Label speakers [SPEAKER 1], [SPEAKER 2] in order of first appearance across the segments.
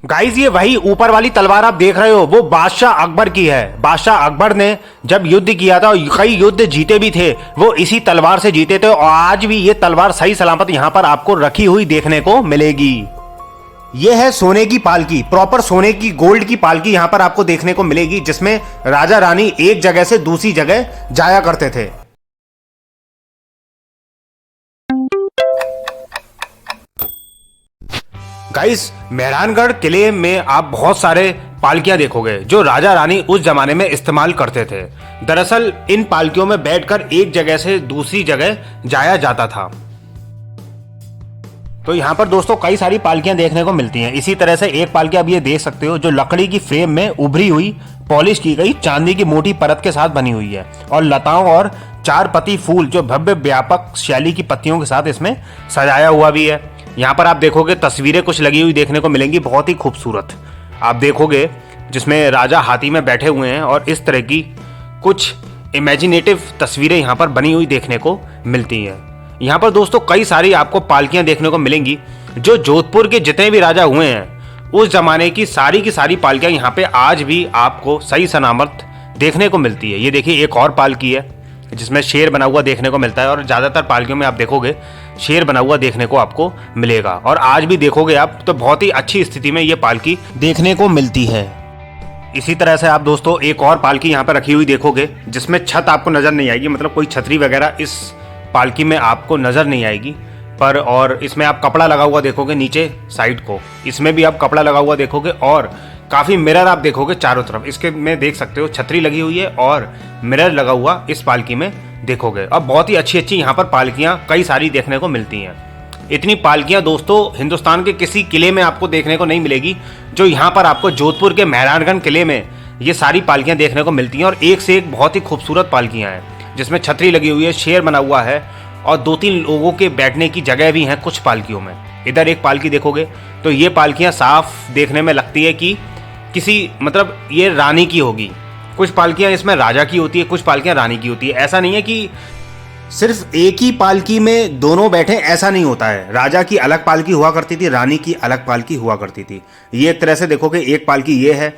[SPEAKER 1] Guys ये वही ऊपर वाली तलवार आप देख रहे हो वो बादशाह अकबर की है। बादशाह अकबर ने जब युद्ध किया था और कई युद्ध जीते भी थे वो इसी तलवार से जीते थे, और आज भी ये तलवार सही सलामत यहां पर आपको रखी हुई देखने को मिलेगी। ये है सोने की पालकी, प्रॉपर सोने की गोल्ड की पालकी यहां पर आपको देखने को मिलेगी, जिसमें राजा रानी एक जगह से दूसरी जगह जाया करते थे। गाइस मेहरानगढ़ किले में आप बहुत सारे पालकियां देखोगे जो राजा रानी उस जमाने में इस्तेमाल करते थे। दरअसल इन पालकियों में बैठकर एक जगह से दूसरी जगह जाया जाता था। तो यहाँ पर दोस्तों कई सारी पालकियां देखने को मिलती हैं। इसी तरह से एक पालकी आप ये देख सकते हो जो लकड़ी की फ्रेम में उभरी हुई पॉलिश की गई चांदी की मोटी परत के साथ बनी हुई है, और लताओं और चार पत्ती फूल जो भव्य व्यापक शैली की पत्तियों के साथ इसमें सजाया हुआ भी है। यहाँ पर आप देखोगे तस्वीरें कुछ लगी हुई देखने को मिलेंगी, बहुत ही खूबसूरत आप देखोगे, जिसमें राजा हाथी में बैठे हुए हैं और इस तरह की कुछ इमेजिनेटिव तस्वीरें यहाँ पर बनी हुई देखने को मिलती हैं। यहाँ पर दोस्तों कई सारी आपको पालकियां देखने को मिलेंगी। जो जोधपुर के जितने भी राजा हुए हैं उस जमाने की सारी पालकियां यहाँ पे आज भी आपको सही सलामत देखने को मिलती है। ये देखिए एक और पालकी है जिसमें शेर बना हुआ देखने को मिलता है, और ज़्यादातर पालकियों में आप देखोगे शेर बना हुआ देखने को आपको मिलेगा, और आज भी देखोगे आप तो बहुत ही अच्छी स्थिति में ये पालकी देखने को मिलती है। इसी तरह से आप दोस्तों एक और पालकी यहाँ पर रखी हुई देखोगे जिसमें छत आपको नज़र नहीं आएगी, मतलब कोई छतरी वगैरह इस पालकी में आपको नज़र नहीं आएगी पर, और इसमें आप कपड़ा लगा हुआ देखोगे नीचे साइड को, इसमें भी आप कपड़ा लगा हुआ देखोगे, और काफ़ी मिरर आप देखोगे चारों तरफ इसके में देख सकते हो, छतरी लगी हुई है और मिरर लगा हुआ इस पालकी में देखोगे। अब बहुत ही अच्छी अच्छी यहाँ पर पालकियाँ कई सारी देखने को मिलती हैं। इतनी पालकियाँ दोस्तों हिंदुस्तान के किसी किले में आपको देखने को नहीं मिलेगी जो यहाँ पर आपको जोधपुर के मेहरानगढ़ किले में ये सारी पालकियाँ देखने को मिलती हैं, और एक से एक बहुत ही खूबसूरत पालकियाँ हैं जिसमें छतरी लगी हुई है, शेर बना हुआ है, और 2-3 लोगों के बैठने की जगह भी हैं कुछ पालकियों में। इधर एक पालकी देखोगे तो ये पालकियां साफ देखने में लगती है कि किसी मतलब ये रानी की होगी। कुछ पालकियां इसमें राजा की होती है, कुछ पालकियां रानी की होती है। ऐसा नहीं है कि सिर्फ एक ही पालकी में दोनों बैठे, ऐसा नहीं होता है। राजा की अलग पालकी हुआ करती थी, रानी की अलग पालकी हुआ करती थी। ये एक तरह से देखोगे एक पालकी ये है,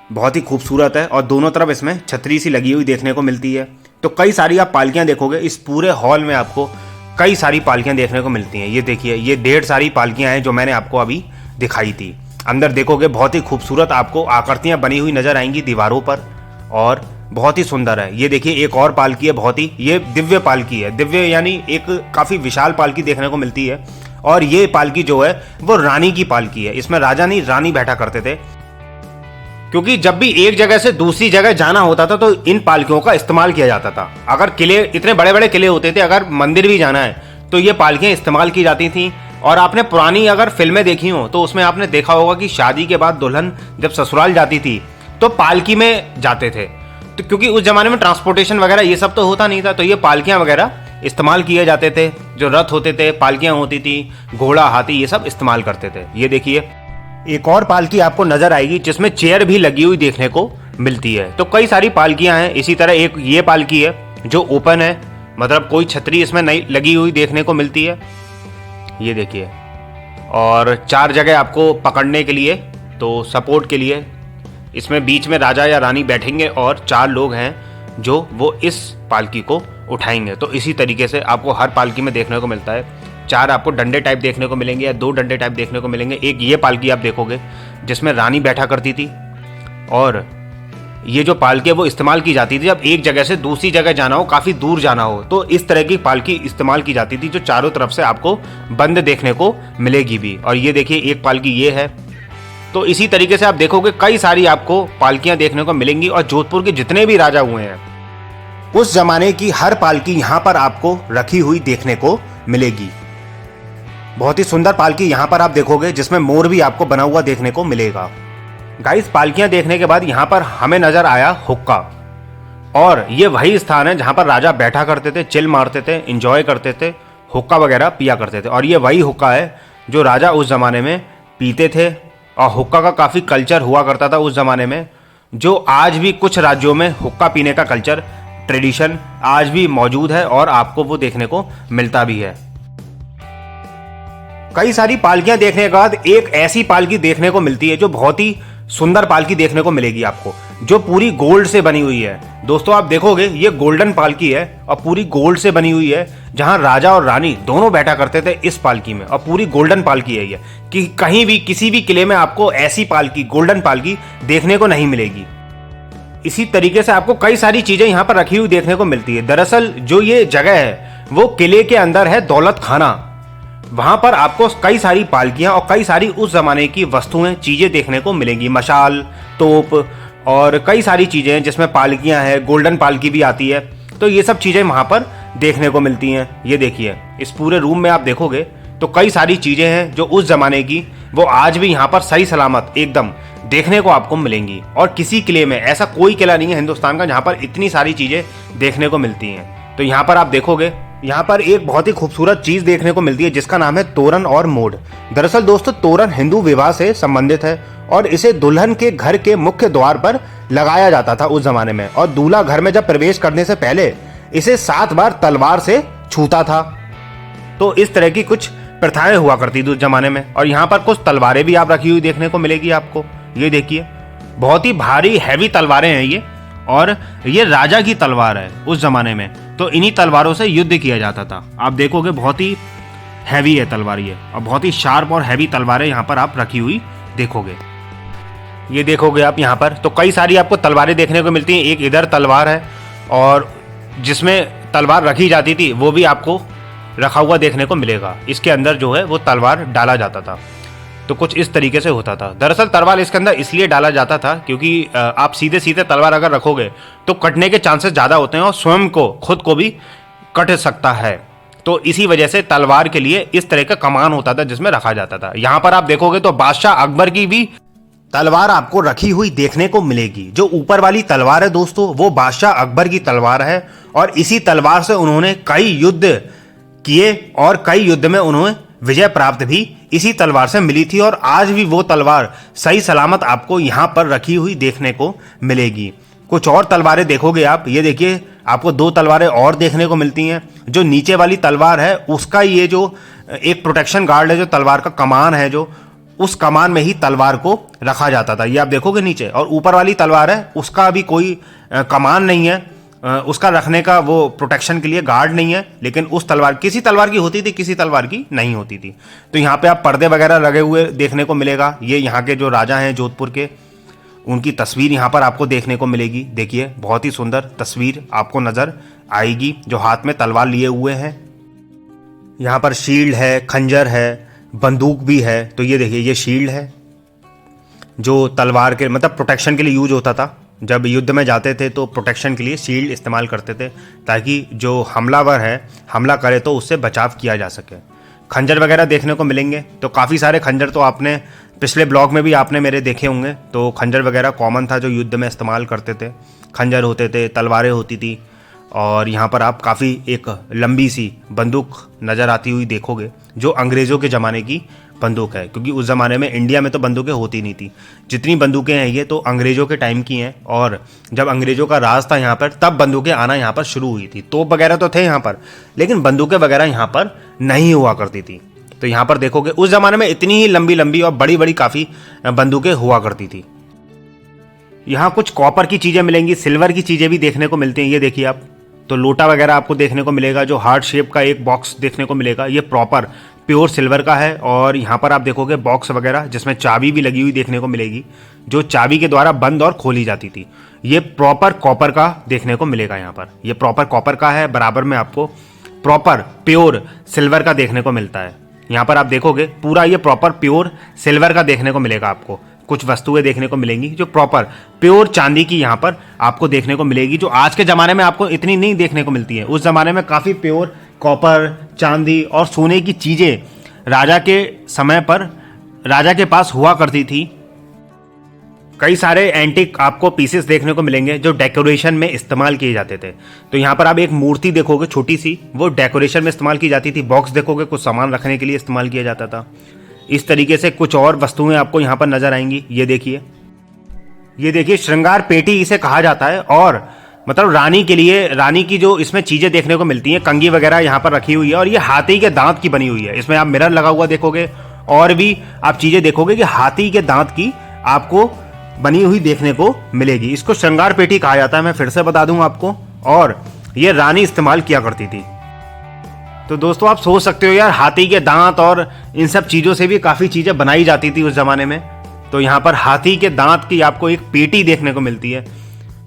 [SPEAKER 1] बहुत ही खूबसूरत है, और दोनों तरफ इसमें छतरी सी लगी हुई देखने को मिलती है। तो कई सारी आप पालकियां देखोगे इस पूरे हॉल में, आपको कई सारी पालकियां देखने को मिलती हैं। ये देखिए ये ढेर सारी पालकियां हैं जो मैंने आपको अभी दिखाई थी। अंदर देखोगे बहुत ही खूबसूरत आपको आकृतियां बनी हुई नजर आएंगी दीवारों पर, और बहुत ही सुंदर है। ये देखिए एक और पालकी है, बहुत ही ये दिव्य पालकी है। दिव्य यानी एक काफ़ी विशाल पालकी देखने को मिलती है, और ये पालकी जो है वो रानी की पालकी है। इसमें राजा नहीं रानी बैठा करते थे, क्योंकि जब भी एक जगह से दूसरी जगह जाना होता था तो इन पालकियों का इस्तेमाल किया जाता था। अगर किले इतने बड़े बड़े किले होते थे, अगर मंदिर भी जाना है तो ये पालकियां इस्तेमाल की जाती थी। और आपने पुरानी अगर फिल्में देखी हो तो उसमें आपने देखा होगा कि शादी के बाद दुल्हन जब ससुराल जाती थी तो पालकी में जाते थे, तो क्योंकि उस जमाने में ट्रांसपोर्टेशन वगैरह ये सब तो होता नहीं था, तो ये पालकियां वगैरह इस्तेमाल किए जाते थे। जो रथ होते थे, पालकियां होती थी, घोड़ा, हाथी, ये सब इस्तेमाल करते थे। ये देखिए एक और पालकी आपको नजर आएगी जिसमें चेयर भी लगी हुई देखने को मिलती है। तो कई सारी पालकियां हैं। इसी तरह एक ये पालकी है जो ओपन है, मतलब कोई छतरी इसमें नहीं लगी हुई देखने को मिलती है। ये देखिए, और 4 जगह आपको पकड़ने के लिए, तो सपोर्ट के लिए इसमें बीच में राजा या रानी बैठेंगे और 4 लोग हैं जो वो इस पालकी को उठाएंगे। तो इसी तरीके से आपको हर पालकी में देखने को मिलता है। 4 आपको डंडे टाइप देखने को मिलेंगे या 2 डंडे टाइप देखने को मिलेंगे। एक ये पालकी आप देखोगे जिसमें रानी बैठा करती थी, और ये जो पालकी है वो इस्तेमाल की जाती थी जब एक जगह से दूसरी जगह जाना हो, काफ़ी दूर जाना हो, तो इस तरह की पालकी इस्तेमाल की जाती थी जो चारों तरफ से आपको बंद देखने को मिलेगी भी। और ये देखिए एक पालकी ये है। तो इसी तरीके से आप देखोगे कई सारी आपको पालकियां देखने को मिलेंगी, और जोधपुर के जितने भी राजा हुए हैं उस जमाने की हर पालकी यहाँ पर आपको रखी हुई देखने को मिलेगी। बहुत ही सुंदर पालकी यहाँ पर आप देखोगे जिसमें मोर भी आपको बना हुआ देखने को मिलेगा। गाइस पालकियां देखने के बाद यहाँ पर हमें नजर आया हुक्का, और ये वही स्थान है जहाँ पर राजा बैठा करते थे, चिल मारते थे, एंजॉय करते थे, हुक्का वगैरह पिया करते थे। और ये वही हुक्का है जो राजा उस जमाने में पीते थे, और हुक्का का काफ़ी कल्चर हुआ करता था उस जमाने में, जो आज भी कुछ राज्यों में हुक्का पीने का कल्चर, ट्रेडिशन आज भी मौजूद है और आपको वो देखने को मिलता भी है। कई सारी पालकियां देखने के बाद एक ऐसी पालकी देखने को मिलती है जो बहुत ही सुंदर पालकी देखने को मिलेगी आपको, जो पूरी गोल्ड से बनी हुई है। दोस्तों आप देखोगे ये गोल्डन पालकी है और पूरी गोल्ड से बनी हुई है, जहां राजा और रानी दोनों बैठा करते थे इस पालकी में, और पूरी गोल्डन पालकी है ये, कि कहीं भी किसी भी किले में आपको ऐसी पालकी, गोल्डन पालकी देखने को नहीं मिलेगी। इसी तरीके से आपको कई सारी चीजें यहाँ पर रखी हुई देखने को मिलती है। दरअसल जो ये जगह है वो किले के अंदर है, दौलत खाना। वहां पर आपको कई सारी पालकियां और कई सारी उस जमाने की वस्तुएं, चीजें देखने को मिलेंगी। मशाल, तोप और कई सारी चीजें हैं जिसमें पालकियां हैं, गोल्डन पालकी भी आती है। तो ये सब चीजें वहां पर देखने को मिलती हैं। ये देखिए, इस पूरे रूम में आप देखोगे तो कई सारी चीजें हैं जो उस जमाने की, वो आज भी यहाँ पर सही सलामत एकदम देखने को आपको मिलेंगी। और किसी किले में, ऐसा कोई किला नहीं है हिंदुस्तान का जहां पर इतनी सारी चीजें देखने को मिलती हैं। तो यहाँ पर आप देखोगे, यहाँ पर एक बहुत ही खूबसूरत चीज देखने को मिलती है जिसका नाम है तोरण और मोड़। दरअसल दोस्तों तोरण हिंदू विवाह से संबंधित है और इसे दुल्हन के घर के मुख्य द्वार पर लगाया जाता था उस जमाने में, और दूल्हा घर में जब प्रवेश करने से पहले इसे 7 बार तलवार से छूता था। तो इस तरह की कुछ प्रथाएं हुआ करती थी उस जमाने में। और यहाँ पर कुछ तलवारें भी आप रखी हुई देखने को मिलेगी आपको। ये देखिए, बहुत ही भारी हैवी तलवारें हैं ये, और ये राजा की तलवार है उस जमाने में। तो इन्हीं तलवारों से युद्ध किया जाता था। आप देखोगे बहुत ही हैवी है तलवार ये, और बहुत ही शार्प और हैवी तलवारें यहाँ पर आप रखी हुई देखोगे। ये देखोगे आप यहाँ पर तो कई सारी आपको तलवारें देखने को मिलती हैं। एक इधर तलवार है, और जिसमें तलवार रखी जाती थी वो भी आपको रखा हुआ देखने को मिलेगा। इसके अंदर जो है वो तलवार डाला जाता था। तो कुछ इस तरीके से होता था। दरअसल तलवार इसके अंदर इसलिए डाला जाता था क्योंकि आप सीधे सीधे तलवार अगर रखोगे तो कटने के चांसेस ज़्यादा होते हैं, और स्वयं को, खुद को भी कट सकता है। तो इसी वजह से तलवार के लिए इस तरह का कमान होता था जिसमें रखा जाता था। यहाँ पर आप देखोगे तो बादशाह अकबर की भी तलवार आपको रखी हुई देखने को मिलेगी। जो ऊपर वाली तलवार है दोस्तों, वो बादशाह अकबर की तलवार है, और इसी तलवार से उन्होंने कई युद्ध किए और कई युद्ध में उन्होंने विजय प्राप्त भी इसी तलवार से मिली थी। और आज भी वो तलवार सही सलामत आपको यहाँ पर रखी हुई देखने को मिलेगी। कुछ और तलवारें देखोगे आप, ये देखिए आपको 2 तलवारें और देखने को मिलती हैं। जो नीचे वाली तलवार है उसका ये जो एक प्रोटेक्शन गार्ड है, जो तलवार का कमान है, जो उस कमान में ही तलवार को रखा जाता था। ये आप देखोगे नीचे। और ऊपर वाली तलवार है उसका अभी कोई कमान नहीं है, उसका रखने का वो प्रोटेक्शन के लिए गार्ड नहीं है। लेकिन उस तलवार, किसी तलवार की होती थी, किसी तलवार की नहीं होती थी। तो यहाँ पे आप पर्दे वगैरह लगे हुए देखने को मिलेगा। ये यहाँ के जो राजा हैं जोधपुर के, उनकी तस्वीर यहाँ पर आपको देखने को मिलेगी। देखिए बहुत ही सुंदर तस्वीर आपको नजर आएगी, जो हाथ में तलवार लिए हुए हैं। यहाँ पर शील्ड है, खंजर है, बंदूक भी है। तो ये देखिए, ये शील्ड है जो तलवार के मतलब प्रोटेक्शन के लिए यूज होता था। जब युद्ध में जाते थे तो प्रोटेक्शन के लिए शील्ड इस्तेमाल करते थे, ताकि जो हमलावर है हमला करे तो उससे बचाव किया जा सके। खंजर वगैरह देखने को मिलेंगे। तो काफ़ी सारे खंजर तो आपने पिछले ब्लॉग में भी आपने मेरे देखे होंगे। तो खंजर वगैरह कॉमन था जो युद्ध में इस्तेमाल करते थे। खंजर होते थे, तलवारें होती थी, और यहाँ पर आप काफ़ी एक लंबी सी बंदूक नज़र आती हुई देखोगे, जो अंग्रेज़ों के ज़माने की बंदूक है। क्योंकि उस ज़माने में इंडिया में तो बंदूकें होती नहीं थी। जितनी बंदूकें हैं ये तो अंग्रेज़ों के टाइम की हैं, और जब अंग्रेज़ों का राज था यहाँ पर तब बंदूकें आना यहाँ पर शुरू हुई थी। तोप वगैरह तो थे यहाँ पर, लेकिन बंदूकें वगैरह यहाँ पर नहीं हुआ करती थी। तो यहाँ पर देखोगे उस ज़माने में इतनी ही लंबी लंबी और बड़ी बड़ी काफ़ी बंदूकें हुआ करती थी। यहाँ कुछ कॉपर की चीज़ें मिलेंगी, सिल्वर की चीज़ें भी देखने को मिलती हैं। ये देखिए आप, तो लोटा वगैरह आपको देखने को मिलेगा। जो हार्ट शेप का एक बॉक्स देखने को मिलेगा, ये प्रॉपर प्योर सिल्वर का है। और यहाँ पर आप देखोगे बॉक्स वगैरह जिसमें चाबी भी लगी हुई देखने को मिलेगी, जो चाबी के द्वारा बंद और खोली जाती थी। ये प्रॉपर कॉपर का देखने को मिलेगा। यहाँ पर ये प्रॉपर कॉपर का है। बराबर में आपको प्रॉपर प्योर सिल्वर का देखने को मिलता है। यहाँ पर आप देखोगे पूरा ये प्रॉपर प्योर सिल्वर का देखने को मिलेगा। आपको कुछ वस्तुएं देखने को मिलेंगी जो प्रॉपर प्योर चांदी की यहाँ पर आपको देखने को मिलेगी, जो आज के ज़माने में आपको इतनी नहीं देखने को मिलती है। उस ज़माने में काफ़ी प्योर कॉपर, चांदी और सोने की चीज़ें राजा के समय पर राजा के पास हुआ करती थी। कई सारे एंटिक आपको पीसेस देखने को मिलेंगे जो डेकोरेशन में इस्तेमाल किए जाते थे। तो यहाँ पर आप एक मूर्ति देखोगे छोटी सी, वो डेकोरेशन में इस्तेमाल की जाती थी। बॉक्स देखोगे, कुछ सामान रखने के लिए इस्तेमाल किया जाता था। इस तरीके से कुछ और वस्तुएं आपको यहाँ पर नजर आएंगी। ये देखिए, ये देखिए श्रृंगार पेटी इसे कहा जाता है, और मतलब रानी के लिए, रानी की जो इसमें चीजें देखने को मिलती हैं, कंघी वगैरह यहाँ पर रखी हुई है और ये हाथी के दांत की बनी हुई है। इसमें आप मिरर लगा हुआ देखोगे और भी आप चीजें देखोगे कि हाथी के दांत की आपको बनी हुई देखने को मिलेगी। इसको श्रृंगार पेटी कहा जाता है, मैं फिर से बता दूं आपको, और ये रानी इस्तेमाल किया करती थी। तो दोस्तों आप सोच सकते हो यार, हाथी के दांत और इन सब चीजों से भी काफी चीजें बनाई जाती थी उस जमाने में। तो यहाँ पर हाथी के दांत की आपको एक पेटी देखने को मिलती है।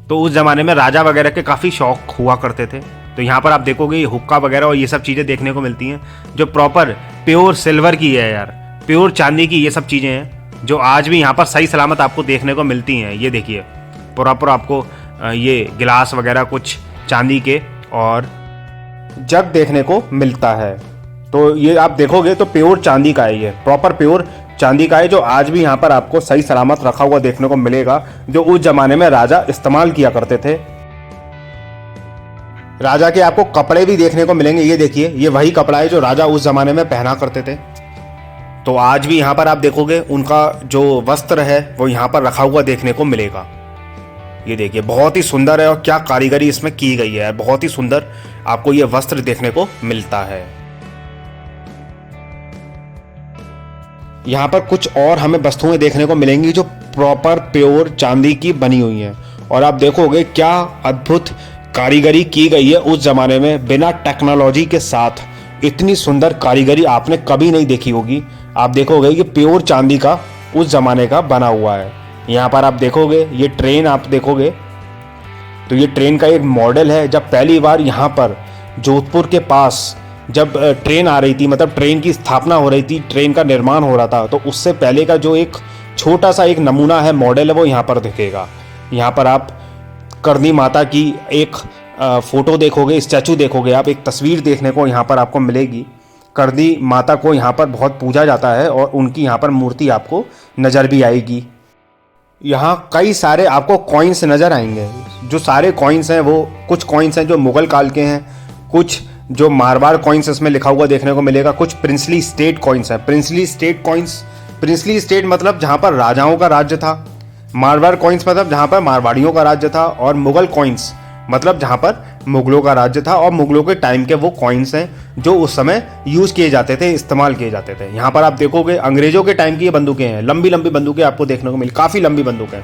[SPEAKER 1] तो उस जमाने में राजा वगैरह के काफी शौक हुआ करते थे। तो यहाँ पर आप देखोगे ये हुक्का वगैरह और ये सब चीजें देखने को मिलती हैं, जो प्रॉपर प्योर सिल्वर की है यार, प्योर चांदी की ये सब चीजें हैं, जो आज भी यहाँ पर सही सलामत आपको देखने को मिलती हैं। ये देखिए प्रॉपर आपको ये गिलास वगैरह कुछ चांदी के और जग देखने को मिलता है। तो ये आप देखोगे तो प्योर चांदी का है, ये प्रॉपर प्योर चांदी का है, जो आज भी यहाँ पर आपको सही सलामत रखा हुआ देखने को मिलेगा, जो उस जमाने में राजा इस्तेमाल किया करते थे। राजा के आपको कपड़े भी देखने को मिलेंगे। ये देखिए ये वही कपड़ा है जो राजा उस जमाने में पहना करते थे। तो आज भी यहाँ पर आप देखोगे उनका जो वस्त्र है वो यहाँ पर रखा हुआ देखने को मिलेगा। ये देखिए बहुत ही सुंदर है और क्या कारीगरी इसमें की गई है, बहुत ही सुंदर आपको ये वस्त्र देखने को मिलता है। यहाँ पर कुछ और हमें वस्तुएं देखने को मिलेंगी जो प्रॉपर प्योर चांदी की बनी हुई हैं, और आप देखोगे क्या अद्भुत कारीगरी की गई है उस जमाने में। बिना टेक्नोलॉजी के साथ इतनी सुंदर कारीगरी आपने कभी नहीं देखी होगी। आप देखोगे कि प्योर चांदी का उस जमाने का बना हुआ है। यहाँ पर आप देखोगे ये ट्रेन आप देखोगे तो ये ट्रेन का एक मॉडल है। जब पहली बार यहाँ पर जोधपुर के पास जब ट्रेन आ रही थी, मतलब ट्रेन की स्थापना हो रही थी, ट्रेन का निर्माण हो रहा था, तो उससे पहले का जो एक छोटा सा एक नमूना है, मॉडल है, वो यहाँ पर दिखेगा। यहाँ पर आप करणी माता की एक फोटो देखोगे, स्टैचू देखोगे आप, एक तस्वीर देखने को यहाँ पर आपको मिलेगी। करणी माता को यहाँ पर बहुत पूजा जाता है और उनकी यहाँ पर मूर्ति आपको नज़र भी आएगी। यहाँ कई सारे आपको कॉइन्स नज़र आएंगे। जो सारे कॉइन्स हैं वो कुछ कॉइन्स हैं जो मुगल काल के हैं, कुछ जो मारवाड़ कॉइन्स इसमें लिखा हुआ देखने को मिलेगा, कुछ प्रिंसली स्टेट कॉइन्स हैं। Princely state coins, princely state मतलब जहाँ पर राजाओं का राज्य था, मारवाड़ कॉइन्स मतलब जहाँ पर मारवाड़ियों का राज्य था, और मुगल कॉइन्स मतलब जहाँ पर मुगलों का राज्य था और मुगलों के टाइम के वो कॉइन्स हैं जो उस समय यूज़ किए जाते थे, इस्तेमाल किए जाते थे। यहाँ पर आप देखोगे अंग्रेजों के टाइम की ये बंदूकें हैं, लंबी लंबी बंदूकें आपको देखने को मिली, काफ़ी लंबी बंदूकें,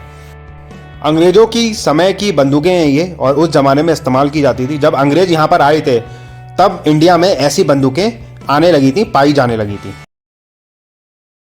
[SPEAKER 1] अंग्रेजों की समय की बंदूकें हैं ये, और उस जमाने में इस्तेमाल की जाती थी। जब अंग्रेज यहाँ पर आए थे तब इंडिया में ऐसी बंदूकें आने लगी थी, पाई जाने लगी थी।